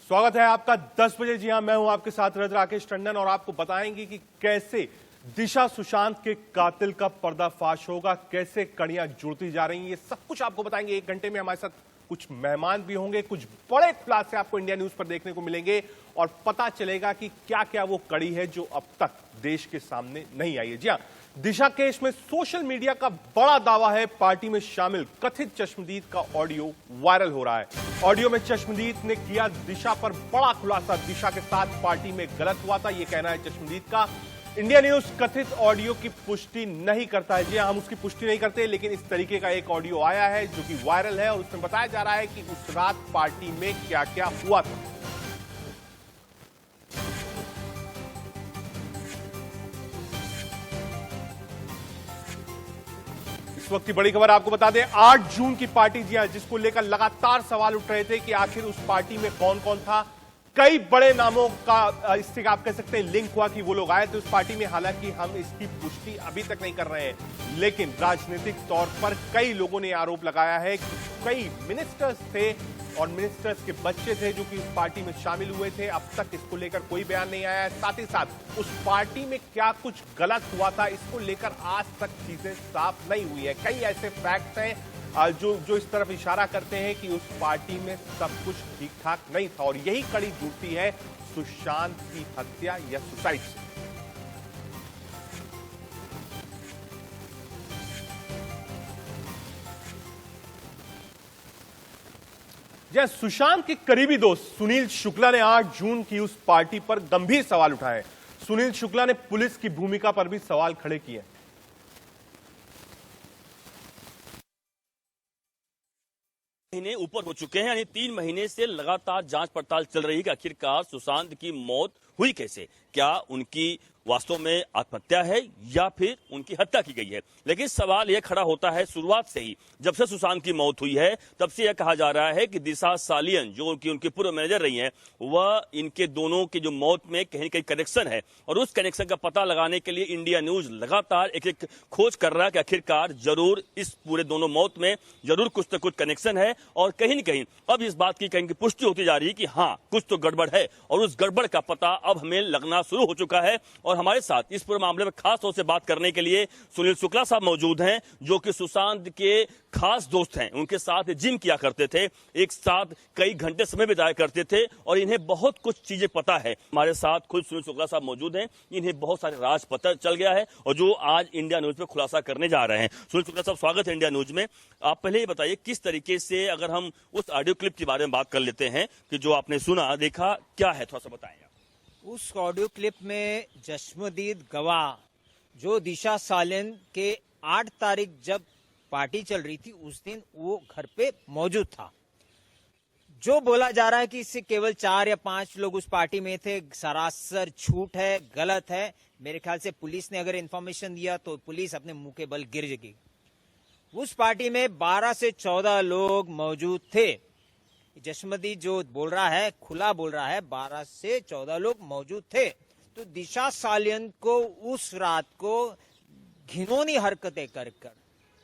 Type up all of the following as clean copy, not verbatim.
स्वागत है आपका 10 बजे। जी हां, मैं हूं आपके साथ राकेश टंडन और आपको बताएंगे कि कैसे दिशा सुशांत के कातिल का पर्दाफाश होगा, कैसे कड़ियां जुड़ती जा रही हैं, ये सब कुछ आपको बताएंगे। 1 घंटे में हमारे साथ कुछ मेहमान भी होंगे, कुछ बड़े खुलासे आपको इंडिया न्यूज पर देखने को मिलेंगे और पता चलेगा कि क्या क्या वो कड़ी है जो अब तक देश के सामने नहीं आई है। जी हां, दिशा केस में सोशल मीडिया का बड़ा दावा है, पार्टी में शामिल कथित चश्मदीद का ऑडियो वायरल हो रहा है। ऑडियो में चश्मदीद ने किया दिशा पर बड़ा खुलासा, दिशा के साथ पार्टी में गलत हुआ था, यह कहना है चश्मदीद का। इंडिया न्यूज कथित ऑडियो की पुष्टि नहीं करता है। जी हम उसकी पुष्टि नहीं करते, लेकिन इस तरीके का एक ऑडियो आया है जो कि वायरल है और उसमें बताया जा रहा है कि उस रात पार्टी में क्या क्या हुआ था। इस वक्त की बड़ी खबर आपको बता दें, 8 जून की पार्टी जी हां, जिसको लेकर लगातार सवाल उठ रहे थे कि आखिर उस पार्टी में कौन कौन था। कई बड़े नामों का इससे आप कह सकते हैं लिंक हुआ कि वो लोग आए थे उस पार्टी में। हालांकि हम इसकी पुष्टि अभी तक नहीं कर रहे हैं, लेकिन राजनीतिक तौर पर कई लोगों ने आरोप लगाया है कि कई मिनिस्टर्स थे और मिनिस्टर्स के बच्चे थे जो कि इस पार्टी में शामिल हुए थे। अब तक इसको लेकर कोई बयान नहीं आया है। साथ ही साथ उस पार्टी में क्या कुछ गलत हुआ था, इसको लेकर आज तक चीजें साफ नहीं हुई है। कई ऐसे फैक्ट्स हैं जो इस तरफ इशारा करते हैं कि उस पार्टी में सब कुछ ठीक ठाक नहीं था और यही कड़ी जुड़ती है सुशांत की हत्या या सुसाइड से। जय सुशांत के करीबी दोस्त सुनील शुक्ला ने 8 जून की उस पार्टी पर गंभीर सवाल उठाए। सुनील शुक्ला ने पुलिस की भूमिका पर भी सवाल खड़े किए। महीने ऊपर हो चुके हैं, यानी 3 महीने से लगातार जांच पड़ताल चल रही है कि आखिरकार सुशांत की मौत हुई कैसे। क्या उनकी वास्तव में आत्महत्या है या फिर उनकी हत्या की गई है। लेकिन सवाल यह खड़ा होता है शुरुआत से ही, जब से सुशांत की मौत हुई है तब से यह कहा जा रहा है कि दिशा सालियन जो उनकी पूर्व मैनेजर रही हैं, वह इनके दोनों की जो मौत में कहीं न कहीं कनेक्शन है और उस कनेक्शन का पता लगाने के लिए इंडिया न्यूज लगातार एक खोज कर रहा है कि आखिरकार जरूर इस पूरे दोनों मौत में जरूर कुछ न कुछ कनेक्शन है। और कहीं न कहीं अब इस बात की कहीं पुष्टि होती जा रही है कि हाँ, कुछ तो गड़बड़ है और उस गड़बड़ का पता अब हमें लगना शुरू हो चुका है। और हमारे साथ इस पूरे मामले में खास तौर से बात करने के लिए सुनील शुक्ला साहब मौजूद हैं, जो कि सुशांत के खास दोस्त हैं। उनके साथ जिम किया करते थे, एक साथ कई घंटे समय बिताया करते थे और इन्हें बहुत कुछ चीजें पता है। हमारे साथ खुद सुनील शुक्ला साहब मौजूद हैं, इन्हें बहुत सारे राज पता चल गया है और जो आज इंडिया न्यूज में खुलासा करने जा रहे हैं। सुनील शुक्ला साहब, स्वागत है इंडिया न्यूज में। आप पहले ये बताइए किस तरीके से, अगर हम उस ऑडियो क्लिप के बारे में बात कर लेते हैं कि जो आपने सुना देखा, क्या है, थोड़ा सा बताएं। उस ऑडियो क्लिप में चश्मदीद गवाह जो दिशा सालियन के 8 तारीख जब पार्टी चल रही थी उस दिन वो घर पे मौजूद था। जो बोला जा रहा है कि इससे केवल 4 या 5 लोग उस पार्टी में थे, सरासर झूठ है, गलत है। मेरे ख्याल से पुलिस ने अगर इंफॉर्मेशन दिया तो पुलिस अपने मुंह के बल गिर जाएगी। उस पार्टी में 12 से 14 लोग मौजूद थे। चश्मदीद जो बोल रहा है, खुला बोल रहा है, 12 से 14 लोग मौजूद थे। तो दिशा सालियन को उस रात को घिनौनी हरकतें कर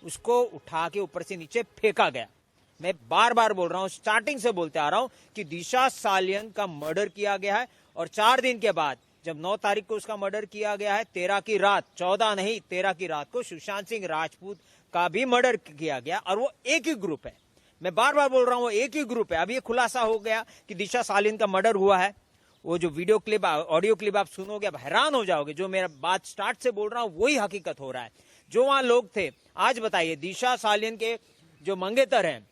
उसको उठा के ऊपर से नीचे फेंका गया। मैं बार बार बोल रहा हूं, स्टार्टिंग से बोलते आ रहा हूं कि दिशा सालियन का मर्डर किया गया है और 4 दिन के बाद जब 9 तारीख को उसका मर्डर किया गया है, 13 की रात, 14 नहीं 13 की रात को सुशांत सिंह राजपूत का भी मर्डर किया गया और वो एक ही ग्रुप है। मैं बार बार बोल रहा हूं, वो एक ही ग्रुप है। अब ये खुलासा हो गया कि दिशा सालियन का मर्डर हुआ है। वो जो वीडियो क्लिप, ऑडियो क्लिप आप सुनोगे, अब हैरान हो जाओगे। जो मेरा बात स्टार्ट से बोल रहा हूं वही हकीकत हो रहा है। जो वहां लोग थे, आज बताइए, दिशा सालियन के जो मंगेतर हैं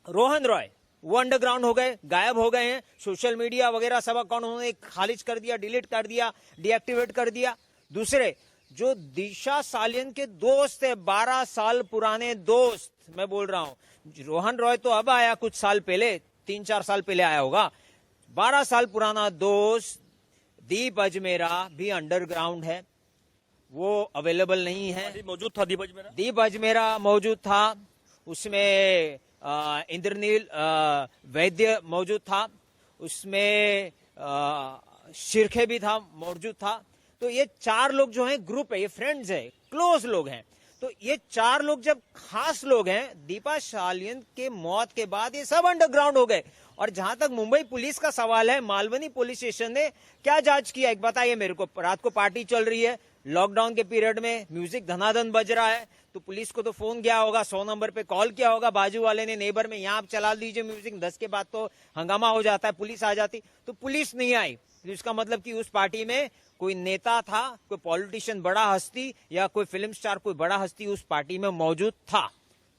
रोहन रॉय, वो अंडरग्राउंड हो गए, गायब हो गए हैं। सोशल मीडिया वगैरह सब अकाउंट उन्होंने खारिज कर दिया, डिलीट कर दिया, डीएक्टिवेट कर दिया। दूसरे जो दिशा सालियन के दोस्त है, 12 साल पुराने दोस्त, मैं बोल रहा हूं, रोहन रॉय तो अब आया, कुछ साल पहले, 3-4 साल पहले आया होगा। 12 साल पुराना दोस्त दीप अजमेरा भी अंडरग्राउंड है, वो अवेलेबल नहीं है। मौजूद था दीप अजमेरा मौजूद था, उसमें इंद्रनील वैद्य मौजूद था, उसमें शिरखे भी था, मौजूद था। तो ये 4 लोग जो हैं ग्रुप है, ये फ्रेंड्स है, क्लोज लोग हैं। तो ये 4 लोग जब खास लोग हैं, दीपा सालियन के मौत के बाद ये सब अंडरग्राउंड हो गए और जहां तक मुंबई पुलिस का सवाल है, मालवनी पुलिस स्टेशन ने क्या जांच किया, एक बताइए मेरे को। रात को पार्टी चल रही है, लॉकडाउन के पीरियड में म्यूजिक धनाधन बज रहा है, तो पुलिस को तो फोन गया होगा, 100 नंबर पे कॉल किया होगा बाजू वाले ने, नेबर में, यहाँ आप चला दीजिए म्यूजिक। 10 के बाद तो हंगामा हो जाता है, पुलिस आ जाती, तो पुलिस नहीं आई। इसका मतलब कि उस पार्टी में कोई नेता था, कोई पॉलिटिशियन, बड़ा हस्ती या कोई फिल्म स्टार, कोई बड़ा हस्ती उस पार्टी में मौजूद था।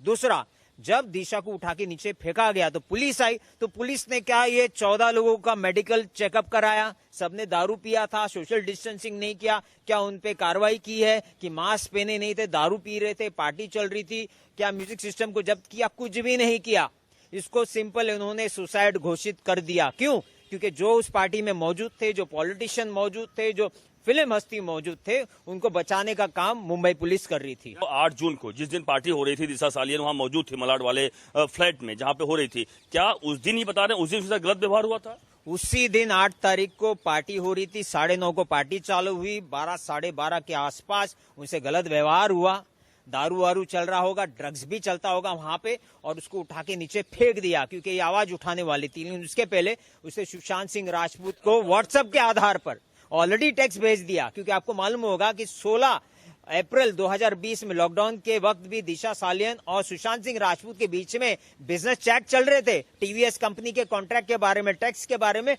दूसरा, जब दिशा को उठा के नीचे फेंका गया तो पुलिस आई, तो पुलिस ने क्या ये 14 लोगों का मेडिकल चेकअप कराया? सबने दारू पिया था, सोशल डिस्टेंसिंग नहीं किया, क्या उन पे कार्रवाई की है कि मास्क पहने नहीं थे, दारू पी रहे थे, पार्टी चल रही थी, क्या म्यूजिक सिस्टम को जब्त किया? कुछ भी नहीं किया। इसको सिंपल उन्होंने सुसाइड घोषित कर दिया। क्यों? क्योंकि जो उस पार्टी में मौजूद थे, जो पॉलिटिशियन मौजूद थे, जो फिल्म हस्ती मौजूद थे, उनको बचाने का काम मुंबई पुलिस कर रही थी। 8 जून को जिस दिन पार्टी हो रही थी, दिशा सालियन वहां मौजूद थी मलाड वाले फ्लैट में जहां पे हो रही थी, क्या उस दिन ही बता रहे हैं उस दिन उसके साथ गलत व्यवहार हुआ था? उसी दिन 8 तारीख को पार्टी हो रही थी, 9:30 को पार्टी चालू हुई, 12 साढ़े 12 के आसपास उनसे गलत व्यवहार हुआ। दारू वारू चल रहा होगा, ड्रग्स भी चलता होगा वहां पे, और उसको उठा के नीचे फेंक दिया क्योंकि ये आवाज उठाने वाली थी। लेकिन उसके पहले उसे सुशांत सिंह राजपूत को व्हाट्सएप के आधार पर ऑलरेडी टेक्स्ट भेज दिया, क्योंकि आपको मालूम होगा कि 16 अप्रैल 2020 में लॉकडाउन के वक्त भी दिशा सालियन और सुशांत सिंह राजपूत के बीच में बिजनेस चैट चल रहे थे। टीवीएस कंपनी के कॉन्ट्रैक्ट के बारे में, टैक्स के बारे में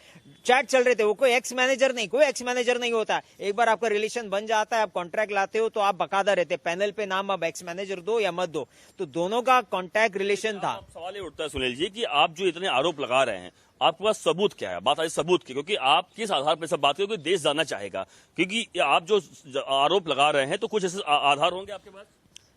चैट चल रहे थे। वो कोई एक्स मैनेजर नहीं होता। एक बार आपका रिलेशन बन जाता है, आप कॉन्ट्रैक्ट लाते हो तो आप बकायदा रहते, पैनल पे नाम अब एक्स मैनेजर दो या मत दो, तो दोनों का कॉन्ट्रैक्ट रिलेशन था। सवाल ये उठता है सुनील जी कि आप जो इतने आरोप लगा रहे हैं, आपके पास सबूत क्या है? बात आई सबूत की, क्योंकि आप किस आधार पर सब बात करोगे देश जानना चाहेगा, क्योंकि आप जो आरोप लगा रहे हैं तो कुछ ऐसे आधार होंगे आपके पास।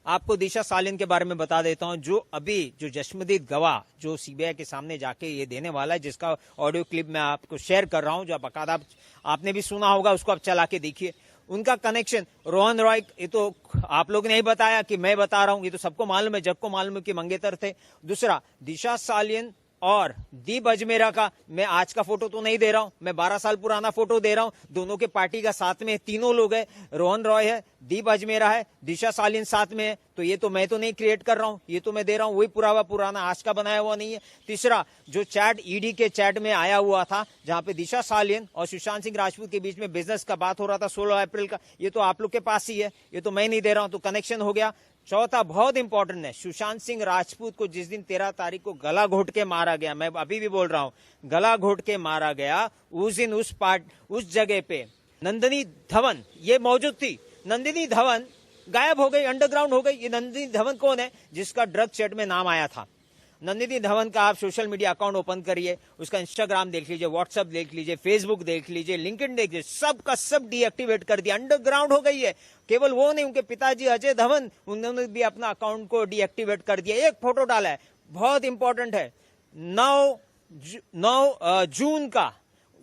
आपको दिशा सालियन के बारे में बता देता हूं। जो जश्मदीद गवाह जो सीबीआई के सामने जाके ये देने वाला है, जिसका ऑडियो क्लिप मैं आपको शेयर कर रहा हूं, जो बकायदा आपने भी सुना होगा, उसको आप चला के देखिए। उनका कनेक्शन रोहन रॉय, ये तो आप लोग ने ही बताया कि मैं बता रहा हूं, ये तो सबको मालूम है, जग को मालूम है कि मंगेतर थे। दूसरा, दिशा सालियन और दीप अजमेरा का मैं आज का फोटो तो नहीं दे रहा हूं, मैं 12 साल पुराना फोटो दे रहा हूं। दोनों के पार्टी का साथ में तीनों लोग हैं, रोहन रॉय है, दीप अजमेरा है, दिशा सालियन साथ में है। तो ये तो मैं तो नहीं क्रिएट कर रहा हूं, ये तो मैं दे रहा हूं, वही पुराना आज का बनाया हुआ नहीं है। तीसरा, जो चैट ईडी के चैट में आया हुआ था, जहां पे दिशा सालियन और सुशांत सिंह राजपूत के बीच में बिजनेस का बात हो रहा था 16 अप्रैल का, ये तो आप लोग के पास ही है, ये तो मैं नहीं दे रहा हूं, तो कनेक्शन हो गया। चौथा, बहुत इंपॉर्टेंट है, सुशांत सिंह राजपूत को जिस दिन 13 तारीख को गला घोट के मारा गया, मैं अभी भी बोल रहा हूं, गला घोट के मारा गया, उस दिन उस जगह पे नंदिनी धवन ये मौजूद थी। नंदिनी धवन गायब हो गई, अंडरग्राउंड हो गई। ये नंदिनी धवन कौन है? जिसका ड्रग चैट में नाम आया था। नंदिनी धवन का आप सोशल मीडिया अकाउंट ओपन करिए, उसका इंस्टाग्राम देख लीजिए, व्हाट्सएप देख लीजिए, फेसबुक देख लीजिए, लिंक्डइन देख लीजिए, सब का सब डीएक्टिवेट कर दिया, अंडरग्राउंड हो गई है। केवल वो नहीं, उनके पिताजी अजय धवन, उन्होंने भी अपना अकाउंट को डीएक्टिवेट कर दिया। एक फोटो डाला है, बहुत इंपॉर्टेंट है, 9 जून का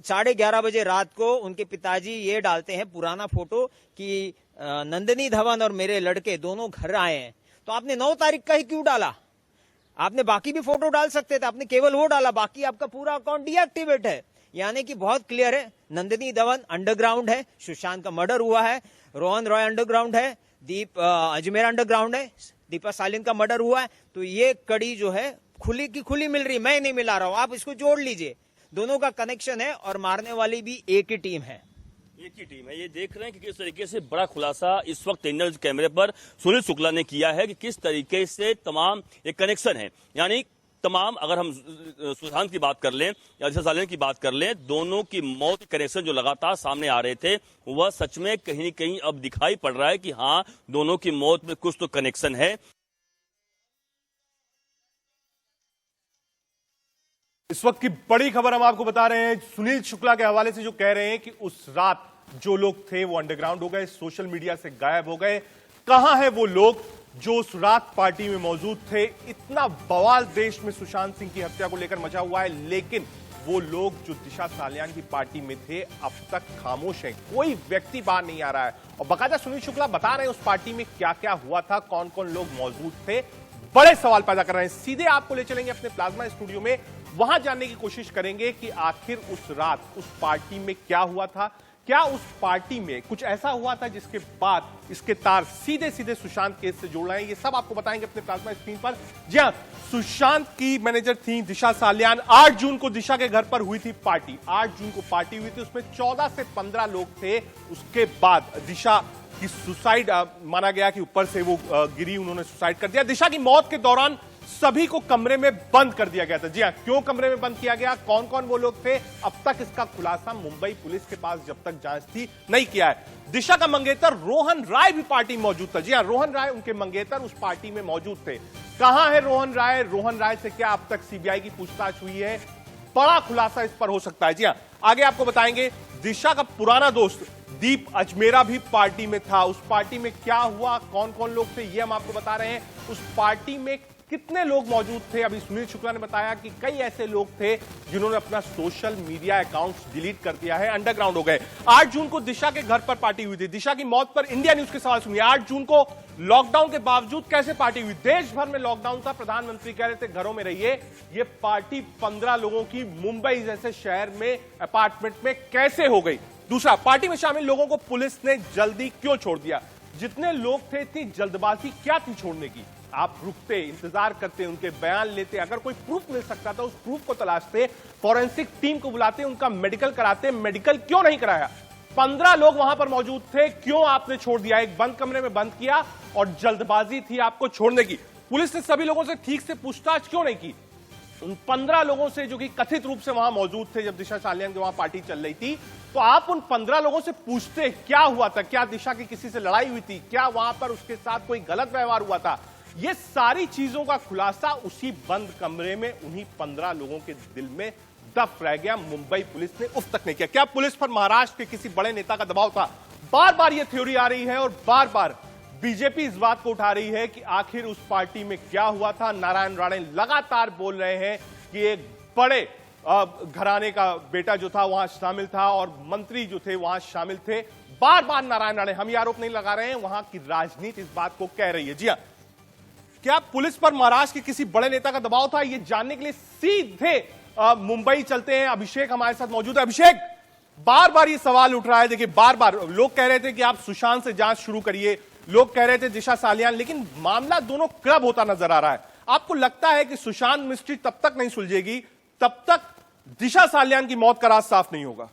11:30 बजे रात को उनके पिताजी ये डालते हैं पुराना फोटो कि नंदिनी धवन और मेरे लड़के दोनों घर आए हैं। तो आपने 9 तारीख का ही क्यों डाला? आपने बाकी भी फोटो डाल सकते थे, आपने केवल वो डाला, बाकी आपका पूरा अकाउंट डीएक्टिवेट है। यानी कि बहुत क्लियर है, नंदिनी धवन अंडरग्राउंड है, सुशांत का मर्डर हुआ है, रोहन रॉय अंडरग्राउंड है, दीप अजमेरा अंडरग्राउंड है, दीपा सालियन का मर्डर हुआ है। तो ये कड़ी जो है खुली की खुली मिल रही, मैं नहीं मिला रहा हूं, आप इसको जोड़ लीजिए, दोनों का कनेक्शन है और मारने वाली भी एक ही टीम है। एक ही टीम है। ये देख रहे हैं कि किस तरीके से बड़ा खुलासा इस वक्त इंटरनेट कैमरे पर सुनील शुक्ला ने किया है कि किस तरीके से तमाम एक कनेक्शन है। यानी तमाम, अगर हम सुशांत की बात कर लें या दिशा सालियन की बात कर लें, दोनों की मौत के कनेक्शन जो लगातार सामने आ रहे थे, वह सच में कहीं न कहीं अब दिखाई पड़ रहा है कि हाँ, दोनों की मौत में कुछ तो कनेक्शन है। इस वक्त की बड़ी खबर हम आपको बता रहे हैं सुनील शुक्ला के हवाले से, जो कह रहे हैं कि उस रात जो लोग थे वो अंडरग्राउंड हो गए, सोशल मीडिया से गायब हो गए। कहां है वो लोग जो उस रात पार्टी में मौजूद थे? इतना बवाल देश में सुशांत सिंह की हत्या को लेकर मचा हुआ है, लेकिन वो लोग जो दिशा सालियान की पार्टी में थे अब तक खामोश हैं, कोई व्यक्ति बाहर नहीं आ रहा है। और बाकायदा सुनील शुक्ला बता रहे हैं उस पार्टी में क्या क्या हुआ था, कौन कौन लोग मौजूद थे। बड़े सवाल पैदा कर रहे हैं। सीधे आपको ले चलेंगे अपने प्लाज्मा स्टूडियो में, वहां जानने की कोशिश करेंगे कि आखिर उस रात उस पार्टी में क्या हुआ था, क्या उस पार्टी में कुछ ऐसा हुआ था जिसके बाद इसके तार सीधे सीधे सुशांत केस से जुड़ रहे हैं? ये सब आपको बताएंगे अपने प्लाज्मा स्क्रीन पर। जी हां, सुशांत की मैनेजर थी दिशा सालियान। 8 जून को दिशा के घर पर हुई थी पार्टी। 8 जून को पार्टी हुई थी, उसमें 14 से 15 लोग थे। उसके बाद दिशा की सुसाइड माना गया कि ऊपर से वो गिरी, उन्होंने सुसाइड कर दिया। दिशा की मौत के दौरान सभी को कमरे में बंद कर दिया गया था। जी हां, क्यों कमरे में बंद किया गया, कौन कौन वो लोग थे, अब तक इसका खुलासा मुंबई पुलिस के पास जब तक जांच थी नहीं किया है। दिशा का मंगेतर रोहन राय भी पार्टी में मौजूद था। जी हां, रोहन राय उनके मंगेतर उस पार्टी में मौजूद थे। कहां है रोहन राय? रोहन राय से क्या अब तक सीबीआई की पूछताछ हुई है? बड़ा खुलासा इस पर हो सकता है। जी हां, आगे आपको बताएंगे। दिशा का पुराना दोस्त दीप अजमेरा भी पार्टी में था। उस पार्टी में क्या हुआ, कौन कौन लोग थे, ये हम आपको बता रहे हैं। उस पार्टी में कितने लोग मौजूद थे? अभी सुनील शुक्ला ने बताया कि कई ऐसे लोग थे जिन्होंने अपना सोशल मीडिया अकाउंट्स डिलीट कर दिया है, अंडरग्राउंड हो गए। 8 जून को दिशा के घर पर पार्टी हुई थी। दिशा की मौत पर इंडिया न्यूज के सवाल सुनिए। 8 जून को लॉकडाउन के बावजूद कैसे पार्टी हुई? देश भर में लॉकडाउन था, प्रधानमंत्री कह रहे थे घरों में रहिए। ये पार्टी 15 लोगों की मुंबई जैसे शहर में अपार्टमेंट में कैसे हो गई? दूसरा, पार्टी में शामिल लोगों को पुलिस ने जल्दी क्यों छोड़ दिया? जितने लोग थे, इतनी जल्दबाजी क्या थी छोड़ने की? आप रुकते, इंतजार करते, उनके बयान लेते, अगर कोई प्रूफ मिल सकता था उस प्रूफ को तलाशते, फॉरेंसिक टीम को बुलाते, उनका मेडिकल कराते। मेडिकल क्यों नहीं कराया? 15 लोग वहां पर मौजूद थे, क्यों आपने छोड़ दिया? एक बंद कमरे में बंद किया और जल्दबाजी थी आपको छोड़ने की। पुलिस ने सभी लोगों से ठीक से पूछताछ क्यों नहीं की? उन 15 लोगों से जो कि कथित रूप से वहां मौजूद थे जब दिशा सालियान की वहां पार्टी चल रही थी, तो आप उन 15 लोगों से पूछते क्या हुआ था? क्या दिशा की किसी से लड़ाई हुई थी? क्या वहां पर उसके साथ कोई गलत व्यवहार हुआ था? ये सारी चीजों का खुलासा उसी बंद कमरे में उन्हीं 15 लोगों के दिल में दफ रह गया। मुंबई पुलिस ने उफ तक नहीं किया। क्या पुलिस पर महाराष्ट्र के किसी बड़े नेता का दबाव था? बार बार यह थ्योरी आ रही है और बार बार बीजेपी इस बात को उठा रही है कि आखिर उस पार्टी में क्या हुआ था। नारायण राणे लगातार बोल रहे हैं कि एक बड़े घराने का बेटा जो था वहां शामिल था और मंत्री जो थे वहां शामिल थे। बार बार नारायण राणे, हम ये आरोप नहीं लगा रहे हैं, वहां की राजनीति इस बात को कह रही है। जी हां, क्या पुलिस पर महाराष्ट्र के किसी बड़े नेता का दबाव था? ये जानने के लिए सीधे मुंबई चलते हैं। अभिषेक हमारे साथ मौजूद है। अभिषेक, बार बार ये सवाल उठ रहा है। देखिए, बार बार लोग कह रहे थे कि आप सुशांत से जांच शुरू करिए, लोग कह रहे थे दिशा सालियान, लेकिन मामला दोनों क्लब होता नजर आ रहा है। आपको लगता है कि सुशांत मिस्ट्री तब तक नहीं सुलझेगी तब तक दिशा सालियान की मौत का राज साफ नहीं होगा?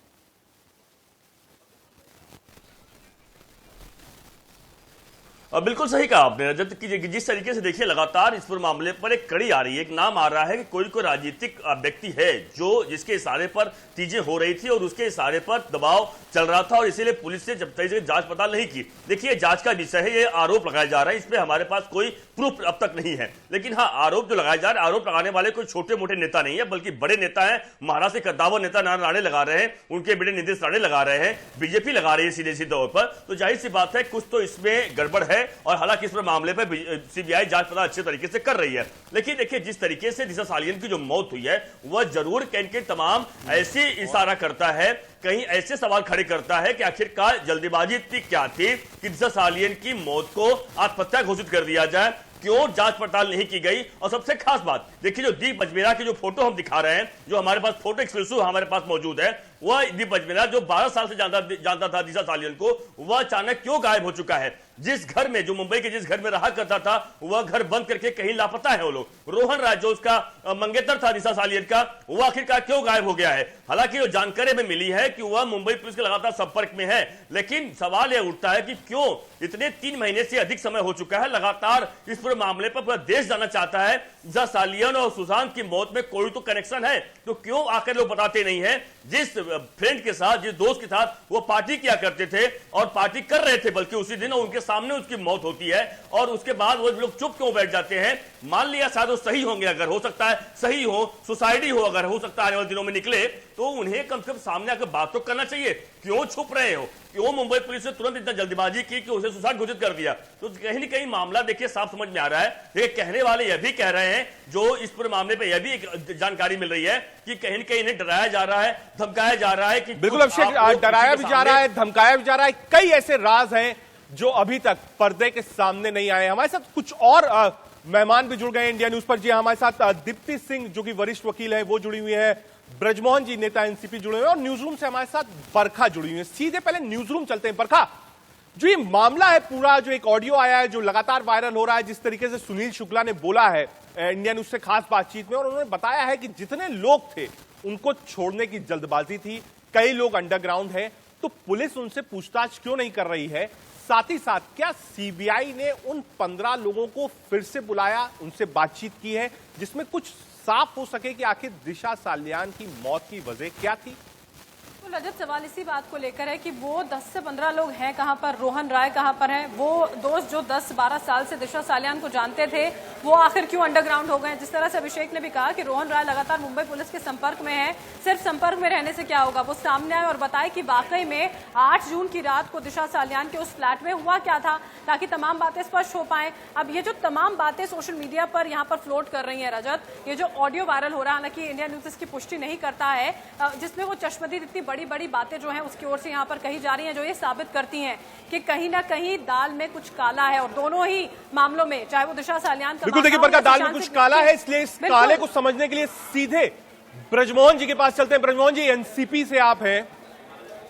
बिल्कुल सही कहा आपने रजत की। जिस तरीके से देखिए लगातार इस पर मामले पर एक कड़ी आ रही है, एक नाम आ रहा है कि कोई कोई राजनीतिक व्यक्ति है जो जिसके इशारे पर चीजें हो रही थी और उसके इशारे पर दबाव चल रहा था और इसीलिए पुलिस ने जब तक जांच पड़ताल नहीं की। देखिए, जांच का विषय है, ये आरोप लगाया जा रहा है, इस पर हमारे पास कोई प्रूफ अब तक नहीं है। लेकिन हाँ, आरोप जो लगाए जा रहे हैं, आरोप लगाने वाले कोई छोटे मोटे नेता नहीं है बल्कि बड़े नेता है। महाराष्ट्र के कद्दावर नेता नारायण राणे लगा रहे हैं, उनके बेटे नीतीश राणे लगा रहे हैं, बीजेपी लगा रही है सीधे सीधे तौर पर। तो जाहिर सी बात है कुछ तो इसमें गड़बड़ है और हालांकि इस पर मामले पर सीबीआई जांच पड़ताल अच्छे तरीके से कर रही है। लेकिन देखिए, जिस तरीके से दिशा सालियान की जो मौत हुई है वह जरूर कहीं के तमाम ऐसी इशारा करता है, कहीं ऐसे सवाल खड़े करता है कि आखिरकार जल्दीबाजी क्या थी कि दिशा सालियान की मौत को आत्महत्या घोषित कर दिया जाए? क्यों जांच पड़ताल नहीं की गई? और सबसे खास बात देखिए, जो दीप अजमेरा की जो फोटो हम दिखा रहे हैं, जो हमारे पास फोटो एक्सक्लूसिव हमारे पास मौजूद है, वह दीप अजमेरा जो 12 साल से जानता था दिशा सालियान को, वह अचानक क्यों गायब हो चुका है? जिस घर में, जो मुंबई के जिस घर में रहा करता था, वह घर बंद करके कहीं लापता है वो लोग। रोहन राय जो उसका मंगेतर था दिशा सालियान का, वह आखिरकार क्यों गायब हो गया है? हालांकि जो जानकारी में मिली है कि वह मुंबई पुलिस के लगातार संपर्क में है, लेकिन सवाल यह उठता है कि क्यों इतने 3 महीने से अधिक समय हो चुका है, लगातार इस पूरे मामले पर पूरा देश जानना चाहता है। दिशा सालियान और सुशांत की मौत में कोई तो कनेक्शन है, तो क्यों आकर लोग बताते नहीं है? जिस फ्रेंड के साथ, जिस दोस्त के साथ वो पार्टी किया करते थे और पार्टी कर रहे थे, बल्कि उसी दिन उनके सामने उसकी मौत होती है और उसके बाद वो लोग चुप क्यों बैठ जाते हैं? मान लिया शायद वो सही होंगे, अगर हो सकता है सही हो, सुसाइड हो, अगर हो सकता है आने वाले दिनों में निकले, तो उन्हें कम से कम सामने आकर बात तो करना चाहिए। क्यों छुप रहे हो? क्यों मुंबई पुलिस ने तुरंत इतना जल्दबाजी की कि उसे सुसाइड घोषित कर दिया? तो कहीं न कहीं मामला देखिए साफ समझ में आ रहा है। ये कहने वाले यह भी कह रहे हैं, जो इस पूरे मामले पे यह भी एक जानकारी मिल रही है कि कहीं न कहीं इन्हें डराया जा रहा है, धमकाया जा रहा है कि बिल्कुल अभिषेक, डराया भी जा रहा है, धमकाया भी जा रहा है। कई ऐसे राज हैं जो अभी तक पर्दे के सामने नहीं आए। हमारे साथ कुछ और मेहमान भी जुड़ गए इंडिया न्यूज पर। जी हमारे साथ दीप्ति सिंह जो कि वरिष्ठ वकील है वो जुड़ी हुई है, ब्रजमोहन जी नेता एनसीपी जुड़े हुए हैं और न्यूज रूम से हमारे साथ बरखा जुड़ी हुई है। सीधे पहले न्यूज रूम चलते हैं। बरखा, जो ये मामला है पूरा, जो एक ऑडियो आया है जो लगातार वायरल हो रहा है, जिस तरीके से सुनील शुक्ला ने बोला है इंडिया न्यूज से खास बातचीत में, और उन्होंने बताया है कि जितने लोग थे उनको छोड़ने की जल्दबाजी थी, कई लोग अंडरग्राउंड है, तो पुलिस उनसे पूछताछ क्यों नहीं कर रही है? साथ ही साथ क्या सीबीआई ने उन 15 लोगों को फिर से बुलाया, उनसे बातचीत की है, जिसमें कुछ साफ हो सके कि आखिर दिशा सालियान की मौत की वजह क्या थी? तो रजत, सवाल इसी बात को लेकर है कि वो 10 से 15 लोग हैं कहां पर, रोहन राय कहां पर हैं, वो दोस्त जो 10-12 साल से दिशा सालियान को जानते थे, वो आखिर क्यों अंडरग्राउंड हो गए? जिस तरह से अभिषेक ने भी कहा कि रोहन राय लगातार मुंबई पुलिस के संपर्क में है, सिर्फ संपर्क में रहने से क्या होगा, वो सामने आए और बताए कि वाकई में 8 जून की रात को दिशा सालियान के उस फ्लैट में हुआ क्या था, ताकि तमाम बातें स्पष्ट हो पाए। अब ये जो तमाम बातें सोशल मीडिया पर यहाँ पर फ्लोट कर रही है रजत, ये जो ऑडियो वायरल हो रहा है, हालांकि इंडिया न्यूज इसकी पुष्टि नहीं करता है, जिसमें वो चश्मदीद इतनी बड़ी बड़ी बातें जो है उसकी ओर से यहाँ पर कही जा रही हैं, जो ये साबित करती हैं कि कहीं ना कहीं दाल में कुछ काला है। और दोनों ही मामलों में, चाहे वो दिशा सालियान का, बिल्कुल देखिए बरखा, दाल में कुछ काला है, इसलिए इस काले को समझने के लिए सीधे ब्रजमोहन जी के पास चलते हैं। ब्रजमोहन जी, एनसीपी से आप हैं,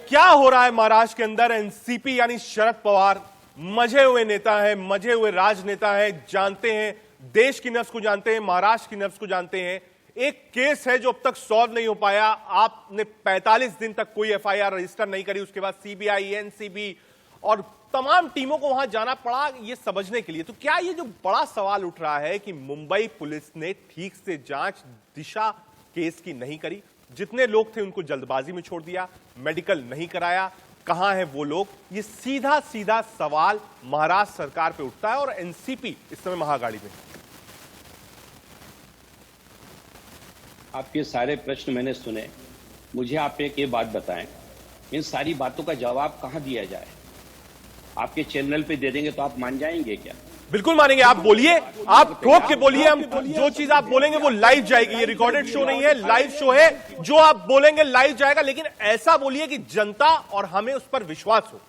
क्या हो रहा है महाराष्ट्र के अंदर? एनसीपी यानी शरद पवार मजे हुए नेता है, मजे हुए राजनेता है, जानते हैं देश की नब्ज को, जानते हैं महाराष्ट्र की नब्ज को, जानते हैं। एक केस है जो अब तक सॉल्व नहीं हो पाया, आपने 45 दिन तक कोई एफआईआर रजिस्टर नहीं करी, उसके बाद सीबीआई, एनसीबी और तमाम टीमों को वहां जाना पड़ा ये समझने के लिए। तो क्या ये जो बड़ा सवाल उठ रहा है कि मुंबई पुलिस ने ठीक से जांच दिशा केस की नहीं करी, जितने लोग थे उनको जल्दबाजी में छोड़ दिया, मेडिकल नहीं कराया, कहां है वो लोग? ये सीधा सीधा सवाल महाराष्ट्र सरकार पे उठता है और एनसीपी इस समय महागाड़ी में। आपके सारे प्रश्न मैंने सुने, मुझे आप एक ये बात बताएं, इन सारी बातों का जवाब कहां दिया जाए? आपके चैनल पे दे देंगे तो आप मान जाएंगे क्या? बिल्कुल मानेंगे, आप बोलिए, आप ठोक के बोलिए, हम जो चीज आप बोलेंगे वो लाइव जाएगी। ये रिकॉर्डेड शो नहीं है, लाइव शो है, जो आप बोलेंगे लाइव जाएगा, लेकिन ऐसा बोलिए कि जनता और हमें उस पर विश्वास हो।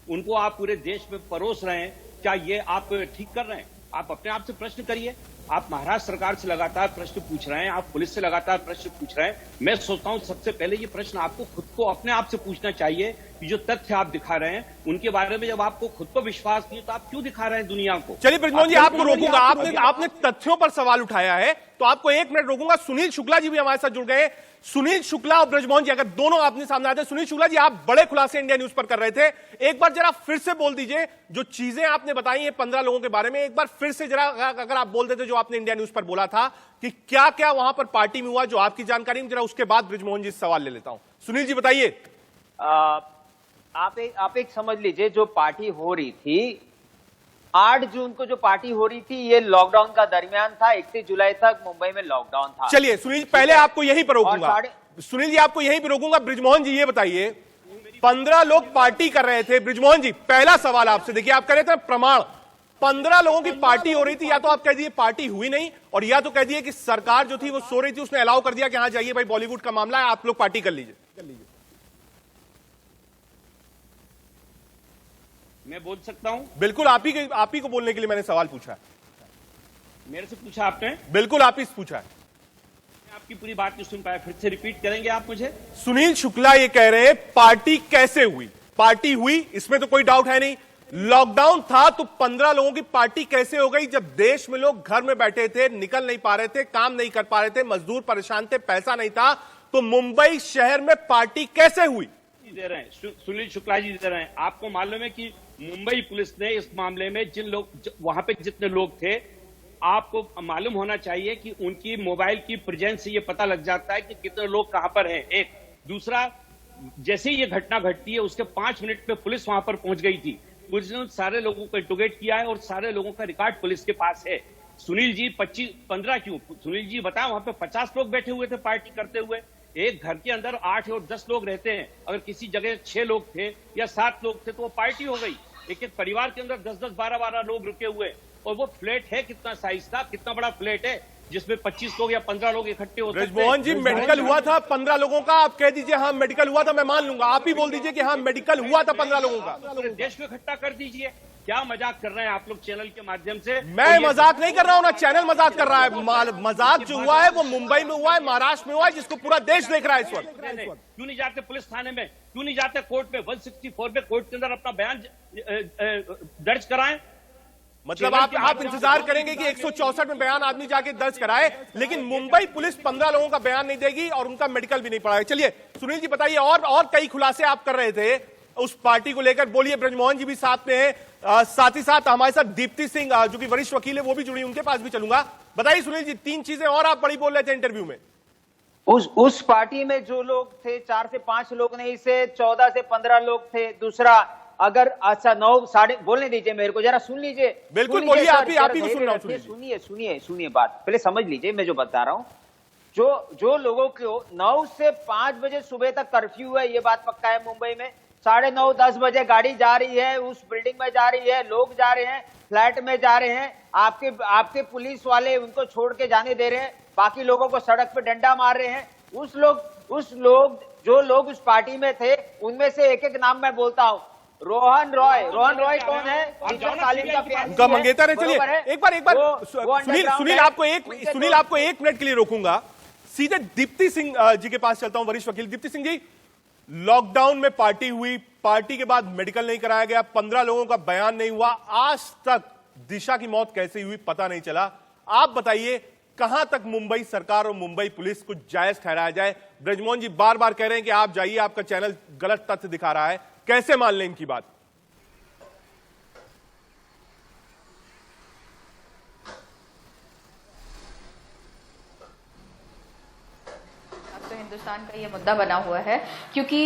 उनको आप पूरे देश में परोस रहे हैं, क्या ये आप ठीक कर रहे हैं? आप अपने आप से प्रश्न करिए। आप महाराष्ट्र सरकार से लगातार प्रश्न पूछ रहे हैं, आप पुलिस से लगातार प्रश्न पूछ रहे हैं। मैं सोचता हूं सबसे पहले ये प्रश्न आपको खुद को अपने आप से पूछना चाहिए कि जो तथ्य आप दिखा रहे हैं उनके बारे में जब आपको खुद को विश्वास नहीं तो आप क्यों दिखा रहे हैं दुनिया को? चलिए ब्रजमोहन जी, आपको रोकूंगा, आपने तथ्यों पर सवाल उठाया है तो आपको 1 मिनट रोकूंगा। सुनील शुक्ला जी भी हमारे साथ जुड़ गए। सुनील शुक्ला और ब्रजमोहन जी, अगर दोनों आपने सामने आते हैं। सुनील शुक्ला जी, आप बड़े खुलासे इंडिया न्यूज पर कर रहे थे, एक बार जरा फिर से बोल दीजिए जो चीजें आपने बताई हैं 15 लोगों के बारे में, एक बार फिर से जरा अगर आप बोल देते जो आपने इंडिया न्यूज पर बोला था कि क्या क्या वहां पर पार्टी में हुआ, जो आपकी जानकारी में, जरा उसके बाद ब्रजमोहन जी सवाल ले लेता हूं। सुनील जी बताइए। आप एक समझ लीजिए, जो पार्टी हो रही थी 8 जून को, जो पार्टी हो रही थी, ये लॉकडाउन का दरमियान था, 31 जुलाई तक मुंबई में लॉकडाउन था। चलिए सुनील, पहले आपको यहीं पर रोकूंगा। सुनील जी, आपको यहीं पर रोकूंगा। ब्रजमोहन जी ये बताइए, 15 लोग पार्टी कर रहे थे। ब्रजमोहन जी, पहला सवाल आपसे, देखिए आप कह रहे थे प्रमाण, 15 लोगों की पार्टी हो रही थी, या तो आप कह दिए पार्टी हुई नहीं, और या तो कह दिए कि सरकार जो थी वो सो रही थी, उसने अलाउ कर दिया कि हाँ जाइए भाई, बॉलीवुड का मामला है, आप लोग पार्टी कर लीजिए। मैं बोल सकता हूं? बिल्कुल, आप ही को बोलने के लिए मैंने सवाल पूछा है। मेरे से पूछा आपने? बिल्कुल आप ही से पूछा है। मैं आपकी पूरी बात नहीं सुन पाया, फिर से रिपीट करेंगे आप मुझे? सुनील शुक्ला ये कह रहे हैं पार्टी कैसे हुई? पार्टी हुई, इसमें तो कोई डाउट है नहीं। लॉकडाउन था तो 15 लोगों की पार्टी कैसे हो गई, जब देश में लोग घर में बैठे थे, निकल नहीं पा रहे थे, काम नहीं कर पा रहे थे, मजदूर परेशान थे, पैसा नहीं था, तो मुंबई शहर में पार्टी कैसे हुई? दे रहे हैं सुनील शुक्ला जी, दे रहे हैं। आपको मालूम है कि मुंबई पुलिस ने इस मामले में जिन लोग वहां पे जितने लोग थे, आपको मालूम होना चाहिए कि उनकी मोबाइल की प्रेजेंस से ये पता लग जाता है कि कितने लोग कहां पर हैं। एक दूसरा, जैसे ही ये घटना घटती है उसके 5 मिनट में पुलिस वहां पर पहुंच गई थी। पुलिस ने सारे लोगों को इंटरोगेट किया है और सारे लोगों का रिकॉर्ड पुलिस के पास है। सुनील जी 15 क्यों? सुनील जी बताया, वहां पे 50 लोग बैठे हुए थे पार्टी करते हुए। एक घर के अंदर 8 और 10 लोग रहते हैं, अगर किसी जगह 6 लोग थे या 7 लोग थे तो वो पार्टी हो गई। एक एक परिवार के अंदर 10-10, 12-12 लोग रुके हुए, और वो फ्लैट है कितना साइज का, कितना बड़ा फ्लैट है जिसमें 25 लोग या 15 लोग इकट्ठे होते हैं। ब्रजमोहन जी, मेडिकल हुआ था 15 लोगों का, आप कह दीजिए हाँ मेडिकल हुआ था, मैं मान लूंगा। आप ही बोल दीजिए कि हाँ मेडिकल हुआ था 15 लोगों का। पूरे देश को इकट्ठा कर दीजिए। क्या मजाक कर रहे हैं आप लोग चैनल के माध्यम से? मैं मजाक नहीं कर रहा हूं ना, चैनल मजाक कर रहा है। मजाक जो हुआ है वो मुंबई में हुआ है, महाराष्ट्र में हुआ है, जिसको पूरा देश देख रहा है इस वक्त। क्यों नहीं जाते पुलिस थाने में, क्यों नहीं जाते कोर्ट में, 164 में कोर्ट के अंदर अपना बयान दर्ज कराएं? मतलब आप इंतजार करेंगे कि 164 में बयान आदमी जाके दर्ज कराए, लेकिन मुंबई पुलिस 15 लोगों का बयान नहीं देगी और उनका मेडिकल भी नहीं पड़ाएगा। चलिए सुनील जी बताइए, और कई खुलासे आप कर रहे थे उस पार्टी को लेकर, बोलिए। ब्रजमोहन जी भी साथ में है, साथ ही साथ हमारे साथ दीप्ति सिंह जो कि वरिष्ठ वकील है वो भी जुड़ी, उनके पास भी चलूंगा। बताइए सुनील जी, 3 चीजें और आप बड़ी बोल रहे थे इंटरव्यू में। उस पार्टी में जो लोग थे 4 से 5 लोग नहीं से 14 से 15 लोग थे। दूसरा, अगर अच्छा 9 साढ़े बोलने दीजिए मेरे को, जरा सुन लीजिए। बिल्कुल बोलिए, आप ही को सुन रहा हूं। सुनिए बात पहले समझ लीजिए, मैं जो बता रहा हूं। जो लोगों को 9 से 5 बजे सुबह तक कर्फ्यू है, ये बात पक्का है। मुंबई में 9:30 10 बजे गाड़ी जा रही है, उस बिल्डिंग में जा रही है, लोग जा रहे हैं, फ्लैट में जा रहे हैं, आपके पुलिस वाले उनको छोड़ के जाने दे रहे हैं, बाकी लोगों को सड़क पे डंडा मार रहे हैं। जो लोग उस पार्टी में थे उनमें से एक नाम मैं बोलता हूं। रोहन रॉय कौन है? उनका मंगेतर है। चलिए एक बार सुनील आपको 1 मिनट के लिए रोकूंगा, सीधे दीप्ति सिंह जी के पास चलता हूं, वरिष्ठ वकील। दीप्ति सिंह जी, लॉकडाउन में पार्टी हुई, पार्टी के बाद मेडिकल नहीं कराया गया, 15 लोगों का बयान नहीं हुआ, आज तक दिशा की मौत कैसे हुई पता नहीं चला। आप बताइए कहां तक मुंबई सरकार और मुंबई पुलिस को जायज ठहराया जाए? ब्रजमोहन जी बार बार कह रहे हैं कि आप जाइए, आपका चैनल गलत तथ्य दिखा रहा है, कैसे मान लें इनकी बात? हिंदुस्तान का ये मुद्दा बना हुआ है क्योंकि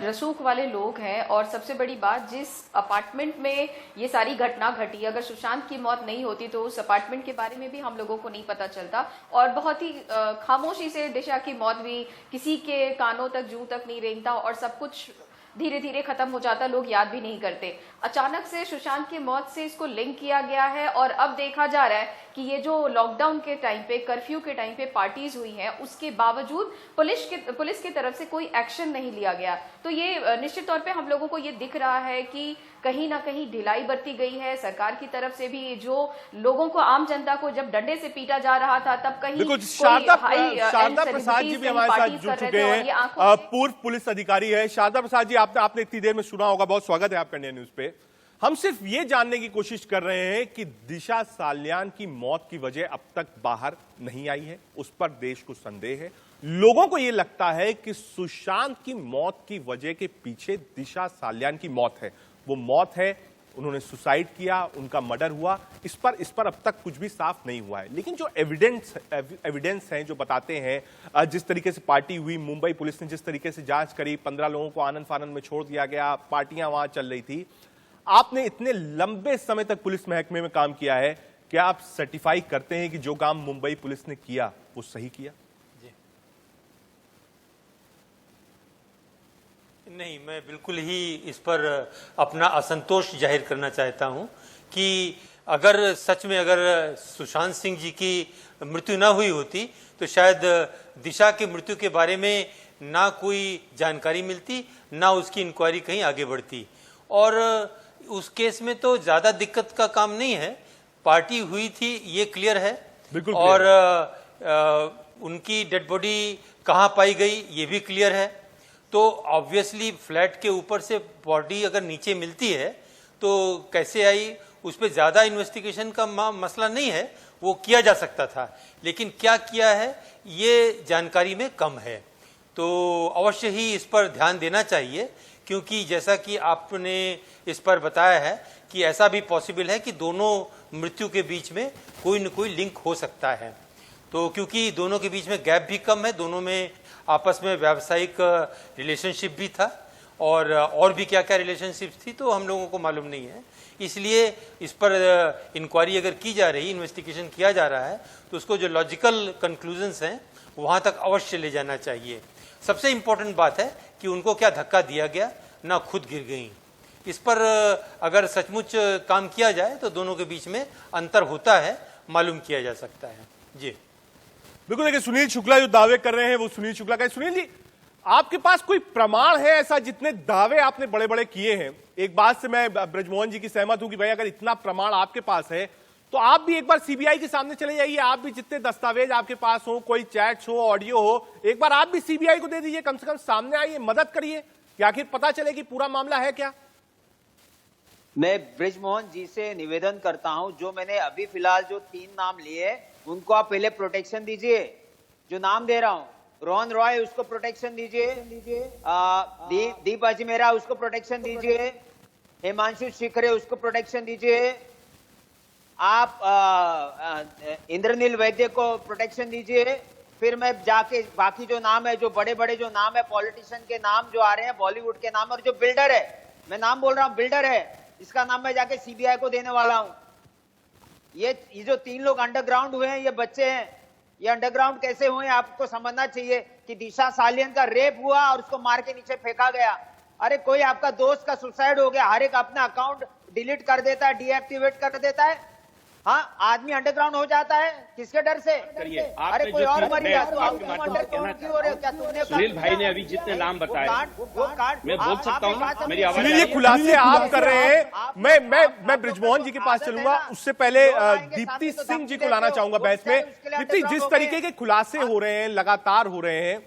रसूख वाले लोग हैं, और सबसे बड़ी बात, जिस अपार्टमेंट में ये सारी घटना घटी, अगर सुशांत की मौत नहीं होती तो उस अपार्टमेंट के बारे में भी हम लोगों को नहीं पता चलता, और बहुत ही खामोशी से दिशा की मौत भी, किसी के कानों तक जूं तक नहीं रेंगता, और सब कुछ धीरे धीरे खत्म हो जाता, लोग याद भी नहीं करते। अचानक से सुशांत की मौत से इसको लिंक किया गया है, और अब देखा जा रहा है कि ये जो लॉकडाउन के टाइम पे, कर्फ्यू के टाइम पे पार्टीज हुई हैं, उसके बावजूद पुलिस की तरफ से कोई एक्शन नहीं लिया गया। तो ये निश्चित तौर पे हम लोगों को ये दिख रहा है कि कहीं ना कहीं ढिलाई बरती गई है सरकार की तरफ से भी। जो लोगों को, आम जनता को जब डंडे से पीटा जा रहा था, तब कहीं शारदा प्रसाद जी भी हमारे साथ जुड़ चुके हैं, पूर्व पुलिस अधिकारी है। शारदा प्रसाद जी, आपने इतनी देर में सुना होगा, बहुत स्वागत है आपका इंडिया न्यूज पे। हम सिर्फ ये जानने की कोशिश कर रहे हैं कि दिशा साल्यान की मौत की वजह अब तक बाहर नहीं आई है, उस पर देश को संदेह है। लोगों को यह लगता है कि सुशांत की मौत की वजह के पीछे दिशा साल्यान की मौत है। वो मौत है, उन्होंने सुसाइड किया, उनका मर्डर हुआ, इस पर अब तक कुछ भी साफ नहीं हुआ है। लेकिन जो एविडेंस हैं, जो बताते हैं, जिस तरीके से पार्टी हुई, मुंबई पुलिस ने जिस तरीके से जांच करी, 15 लोगों को आनन फानन में छोड़ दिया गया, पार्टियां वहां चल रही थी। आपने इतने लंबे समय तक पुलिस महकमे में काम किया है, क्या आप सर्टिफाई करते हैं कि जो काम मुंबई पुलिस ने किया वो सही किया? नहीं, मैं बिल्कुल ही इस पर अपना असंतोष जाहिर करना चाहता हूं कि अगर सच में सुशांत सिंह जी की मृत्यु ना हुई होती तो शायद दिशा की मृत्यु के बारे में ना कोई जानकारी मिलती, ना उसकी इंक्वायरी कहीं आगे बढ़ती। और उस केस में तो ज्यादा दिक्कत का काम नहीं है, पार्टी हुई थी ये क्लियर है, बिल्कुल और उनकी डेड बॉडी कहाँ पाई गई ये भी क्लियर है। तो ऑब्वियसली फ्लैट के ऊपर से बॉडी अगर नीचे मिलती है तो कैसे आई, उस पर ज्यादा इन्वेस्टिगेशन का मसला नहीं है, वो किया जा सकता था, लेकिन क्या किया है ये जानकारी में कम है। तो अवश्य ही इस पर ध्यान देना चाहिए, क्योंकि जैसा कि आपने इस पर बताया है कि ऐसा भी पॉसिबल है कि दोनों मृत्यु के बीच में कोई न कोई लिंक हो सकता है। तो क्योंकि दोनों के बीच में गैप भी कम है, दोनों में आपस में व्यावसायिक रिलेशनशिप भी था, और भी क्या क्या रिलेशनशिप थी तो हम लोगों को मालूम नहीं है। इसलिए इस पर इंक्वायरी अगर की जा रही, इन्वेस्टिगेशन किया जा रहा है, तो उसको जो लॉजिकल कंक्लूजन्स हैं वहाँ तक अवश्य ले जाना चाहिए। सबसे इम्पोर्टेंट बात है कि उनको क्या धक्का दिया गया, ना खुद गिर गई। इस पर अगर सचमुच काम किया जाए तो दोनों के बीच में अंतर होता है, मालूम किया जा सकता है। जी बिल्कुल। देखिए, सुनील शुक्ला जो दावे कर रहे हैं वो सुनील शुक्ला का। सुनील जी, आपके पास कोई प्रमाण है ऐसा? जितने दावे आपने बड़े बड़े किए हैं, एक बात से मैं ब्रजमोहन जी की सहमत हूं कि भाई अगर इतना प्रमाण आपके पास है तो आप भी एक बार सीबीआई के सामने चले जाइए। आप भी जितने दस्तावेज आपके पास हो, कोई चैट्स हो, ऑडियो हो, एक बार आप भी सीबीआई को दे दीजिए, कम से कम सामने आइए, मदद करिए कि आखिर पता चले कि पूरा मामला है क्या। मैं ब्रिजमोहन जी से निवेदन करता हूं, जो मैंने अभी फिलहाल जो 3 नाम लिए उनको आप पहले प्रोटेक्शन दीजिए। जो नाम दे रहा हूं, रोहन रॉय, उसको प्रोटेक्शन दीजिए। दीप अजमेरा, उसको प्रोटेक्शन दीजिए। हिमांशु शिखरे, उसको प्रोटेक्शन दीजिए। आप इंद्रनील वैद्य को प्रोटेक्शन दीजिए। फिर मैं जाके बाकी जो नाम है, जो बड़े बड़े जो नाम है, पॉलिटिशियन के नाम जो आ रहे हैं, बॉलीवुड के नाम, और जो बिल्डर है, मैं नाम बोल रहा हूं, बिल्डर है, इसका नाम मैं जाके सीबीआई को देने वाला हूं। ये जो 3 लोग अंडरग्राउंड हुए हैं, ये बच्चे हैं। ये अंडरग्राउंड कैसे हुए आपको समझना चाहिए कि दिशा सालियन का रेप हुआ और उसको मार के नीचे फेंका गया। अरे कोई आपका दोस्त का सुसाइड हो गया, हर एक अपना अकाउंट डिलीट कर देता है, डीएक्टिवेट कर देता है। हाँ, आदमी अंडरग्राउंड हो जाता है, किसके डर से? अरे कोई और मर गया तो आप अंडरग्राउंड क्यों हो रहे हो? क्या तुमने? सुनील भाई ने अभी जितने नाम बताए, मैं बोल सकता हूँ, मेरी आवाज? ये खुलासे आप कर रहे हैं। मैं ब्रिजमोहन जी के पास चलूंगा, उससे पहले दीप्ति सिंह जी को लाना चाहूंगा बहस में। दीप्ति, जिस तरीके के खुलासे हो रहे हैं, लगातार हो रहे हैं,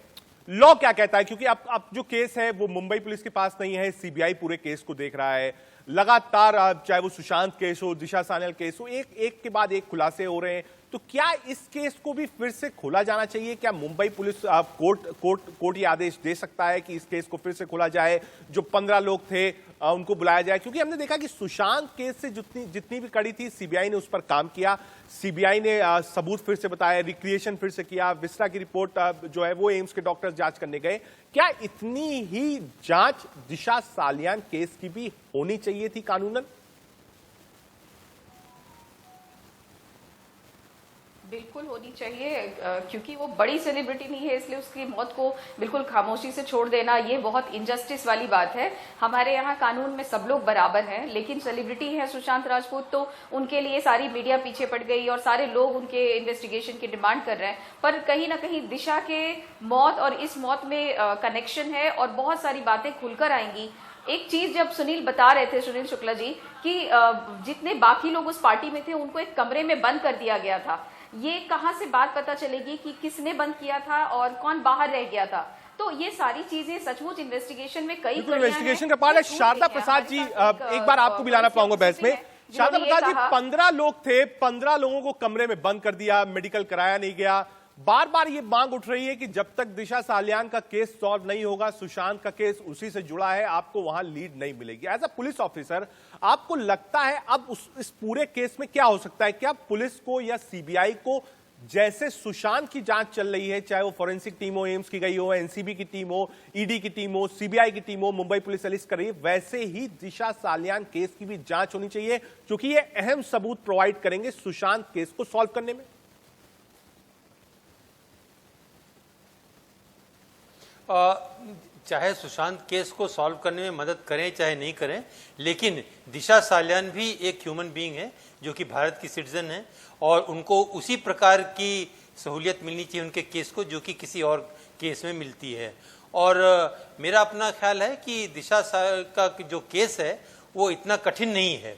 लॉ क्या कहता है? क्योंकि अब जो केस है वो मुंबई पुलिस के पास नहीं है, सीबीआई पूरे केस को देख रहा है लगातार, चाहे वो सुशांत केस हो, दिशा सालियान केस हो, एक के बाद एक खुलासे हो रहे हैं। तो क्या इस केस को भी फिर से खोला जाना चाहिए? क्या मुंबई पुलिस कोर्ट ये आदेश दे सकता है कि इस केस को फिर से खोला जाए, जो 15 लोग थे उनको बुलाया जाए? क्योंकि हमने देखा कि सुशांत केस से जितनी भी कड़ी थी, सीबीआई ने उस पर काम किया, सीबीआई ने सबूत फिर से बताया, रिक्रिएशन फिर से किया, विस्टा की रिपोर्ट जो है वो एम्स के डॉक्टर्स जांच करने गए। क्या इतनी ही जांच दिशा सालियान केस की भी होनी चाहिए थी कानूनन? बिल्कुल होनी चाहिए, क्योंकि वो बड़ी सेलिब्रिटी नहीं है, इसलिए उसकी मौत को बिल्कुल खामोशी से छोड़ देना ये बहुत इनजस्टिस वाली बात है। हमारे यहाँ कानून में सब लोग बराबर हैं, लेकिन सेलिब्रिटी है सुशांत राजपूत, तो उनके लिए सारी मीडिया पीछे पड़ गई और सारे लोग उनके इन्वेस्टिगेशन की डिमांड कर रहे हैं। पर कहीं ना कहीं दिशा के मौत और इस मौत में कनेक्शन है और बहुत सारी बातें खुलकर आएंगी। एक चीज जब सुनील बता रहे थे, सुनील शुक्ला जी, कि जितने बाकी लोग उस पार्टी में थे उनको एक कमरे में बंद कर दिया गया था, ये कहां से बात पता चलेगी कि किसने बंद किया था और कौन बाहर रह गया था? तो ये सारी चीजें सचमुच इन्वेस्टिगेशन में कई इन्वेस्टिगेशन का पार्ट है। शारदा प्रसाद जी, एक बार आपको भी लाना पाऊंगा बहस में। शारदा प्रसाद जी, 15 लोग थे, 15 लोगों को कमरे में बंद कर दिया, मेडिकल कराया नहीं गया। बार बार ये मांग उठ रही है कि जब तक दिशा सालियान का केस सॉल्व नहीं होगा, सुशांत का केस उसी से जुड़ा है, आपको वहां लीड नहीं मिलेगी। एज अ पुलिस ऑफिसर, आपको लगता है अब इस पूरे केस में क्या हो सकता है? क्या पुलिस को या सीबीआई को, जैसे सुशांत की जांच चल रही है, चाहे वो फॉरेंसिक टीम हो, एम्स की गई हो, एनसीबी की टीम हो, ईडी की टीम हो, सीबीआई की टीम हो, मुंबई पुलिस एलिस्ट कर रही है, वैसे ही दिशा सालियान केस की भी जांच होनी चाहिए, क्योंकि ये अहम सबूत प्रोवाइड करेंगे सुशांत केस को सॉल्व करने में? चाहे सुशांत केस को सॉल्व करने में मदद करें चाहे नहीं करें, लेकिन दिशा सालियान भी एक ह्यूमन बीइंग है जो कि भारत की सिटीजन है, और उनको उसी प्रकार की सहूलियत मिलनी चाहिए उनके केस को जो कि किसी और केस में मिलती है। और मेरा अपना ख्याल है कि दिशा का जो केस है वो इतना कठिन नहीं है,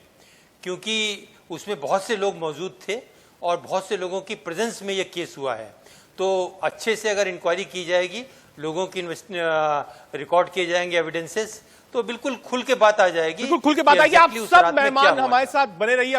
क्योंकि उसमें बहुत से लोग मौजूद थे और बहुत से लोगों की प्रेजेंस में ये केस हुआ है। तो अच्छे से अगर इंक्वायरी की जाएगी, लोगों की रिकॉर्ड किए जाएंगे एविडेंसेस, तो बिल्कुल खुल के बात आ जाएगी। बिल्कुल खुल के बात आएगी। आप सब मेहमान हमारे साथ बने रहिए।